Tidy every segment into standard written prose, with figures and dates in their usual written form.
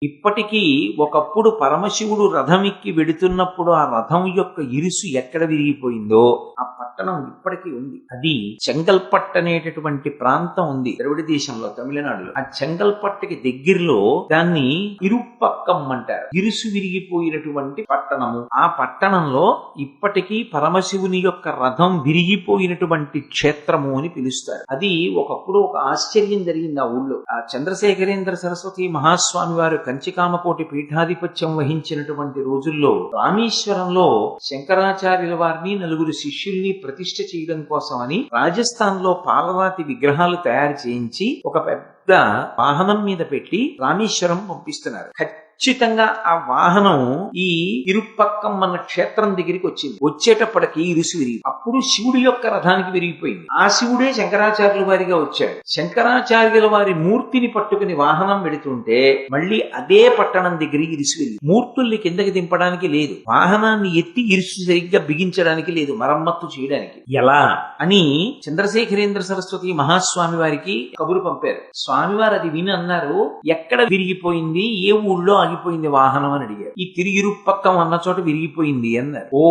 ఇప్పటికీ ఒకప్పుడు పరమశివుడు రథమెక్కి వెడుతున్నప్పుడు ఆ రథం యొక్క ఇరుసు ఎక్కడ విరిగిపోయిందో ఆ పట్టణం ఇప్పటికీ ఉంది. అది చెంగల్పట్ అనేటటువంటి ప్రాంతం ఉంది ద్రవిడ దేశంలో, తమిళనాడులో. ఆ చెంగల్పట్టుకి దగ్గరలో దాన్ని ఇరుపక్కం అంటారు, ఇరుసు విరిగిపోయినటువంటి పట్టణము. ఆ పట్టణంలో ఇప్పటికీ పరమశివుని యొక్క రథం విరిగిపోయినటువంటి క్షేత్రము అని పిలుస్తారు. అది ఒకప్పుడు ఒక ఆశ్చర్యం జరిగింది ఆ ఊళ్ళో. ఆ చంద్రశేఖరేంద్ర సరస్వతి మహాస్వామి వారు కంచికామకోటి పీఠాధిపత్యం వహించినటువంటి రోజుల్లో రామేశ్వరంలో శంకరాచార్యుల వారిని నలుగురు శిష్యుల్ని ప్రతిష్ఠ చేయడం కోసమని రాజస్థాన్ లో పాలరాతి విగ్రహాలు తయారు చేయించి ఒక పెద్ద వాహనం మీద పెట్టి రామేశ్వరం పంపిస్తున్నారు. ఖచ్చితంగా ఆ వాహనం ఈ ఇరుపక్కం అన్న క్షేత్రం దగ్గరికి వచ్చింది. వచ్చేటప్పటికి ఇరుసు విరిగి, అప్పుడు శివుడి యొక్క రథానికి విరిగిపోయింది. ఆ శివుడే శంకరాచార్యుల వారిగా వచ్చాడు. శంకరాచార్యుల వారి మూర్తిని పట్టుకుని వాహనం వెళుతుంటే మళ్ళీ అదే పట్టణం దగ్గర ఇరుసు విరిగి, మూర్తుల్ని కిందకి దింపడానికి లేదు, వాహనాన్ని ఎత్తి ఇరుసు సరిగ్గా బిగించడానికి లేదు, మరమ్మత్తు చేయడానికి. ఎలా అని చంద్రశేఖరేంద్ర సరస్వతి మహాస్వామి వారికి కబురు పంపారు. స్వామివారు అది విని అన్నారు, ఎక్కడ విరిగిపోయింది, ఏ ఊళ్ళో ఆగిపోయింది వాహనం అని అడిగారు. ఈ తిరిగిరుపక్కం అన్న చోట విరిగిపోయింది అన్నారు. ఓ,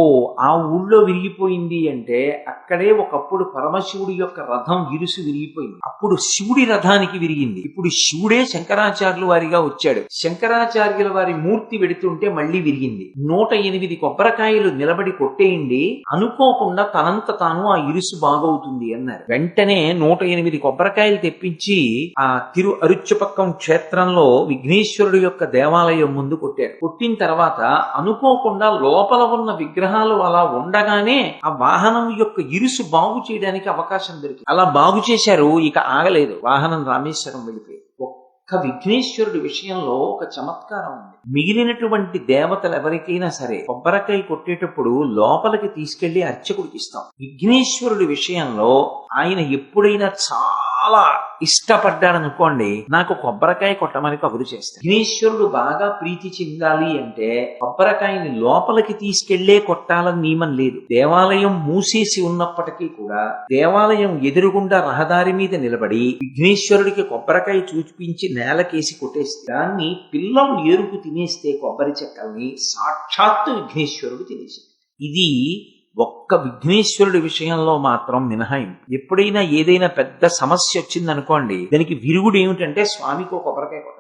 ఆ ఊళ్ళో విరిగిపోయింది అంటే అక్కడే ఒకప్పుడు పరమశివుడి యొక్క రథం ఇరుసు విరిగిపోయింది. అప్పుడు శివుడి రథానికి విరిగింది. ఇప్పుడు శివుడే శంకరాచార్యుల వారిగా వచ్చాడు. శంకరాచార్యుల వారి మూర్తి వెడుతుంటే మళ్ళీ విరిగింది. 108 కొబ్బరికాయలు నిలబడి కొట్టేయండి, అనుకోకుండా తనంత తాను ఆ ఇరుసు బాగవుతుంది అన్నారు. వెంటనే 108 కొబ్బరికాయలు తెప్పించి ఆ తిరు అరుచుపక్కం క్షేత్రంలో విఘ్నేశ్వరుడు యొక్క దేవాలయం ముందు కొట్టారు. కొట్టిన తర్వాత అనుకోకుండా లోపల ఉన్న విగ్రహాలు అలా ఉండగానే ఆ వాహనం యొక్క ఇరుసు బాగు చేయడానికి అవకాశం దొరికింది. అలా బాగు చేశారు. ఇక ఆగలేదు, వాహనం రామేశ్వరం వెళ్ళిపోయి. ఒక్క విఘ్నేశ్వరుడి విషయంలో ఒక చమత్కారం ఉంది. మిగిలినటువంటి దేవతలు ఎవరికైనా సరే కొబ్బరికాయ కొట్టేటప్పుడు లోపలికి తీసుకెళ్లి అర్చకుడికి ఇస్తాం. విఘ్నేశ్వరుడి విషయంలో ఆయన ఎప్పుడైనా చాలా ఇష్టపడ్డాడనుకోండి, నాకు కొబ్బరికాయ కొట్టమని కబురు చేస్తాడు. విఘ్నేశ్వరుడు బాగా ప్రీతి చెందాలి అంటే కొబ్బరికాయని లోపలికి తీసుకెళ్లే కొట్టాలని నియమం లేదు. దేవాలయం మూసేసి ఉన్నప్పటికీ కూడా దేవాలయం ఎదురుగుండా రహదారి మీద నిలబడి విఘ్నేశ్వరుడికి కొబ్బరికాయ చూపించి నేలకేసి కొట్టేస్తే దాన్ని పిల్లలు ఏరుకు తినేస్తే కొబ్బరి చెక్కల్ని సాక్షాత్తు విఘ్నేశ్వరుడు తినేసి. ఇది ఒక్క విఘ్నేశ్వరుడి విషయంలో మాత్రం మినహాయింపు. ఎప్పుడైనా ఏదైనా పెద్ద సమస్య వచ్చిందనుకోండి, దానికి విరుగుడు ఏమిటంటే స్వామికి కొబ్బరికాయ కొట్టాలి.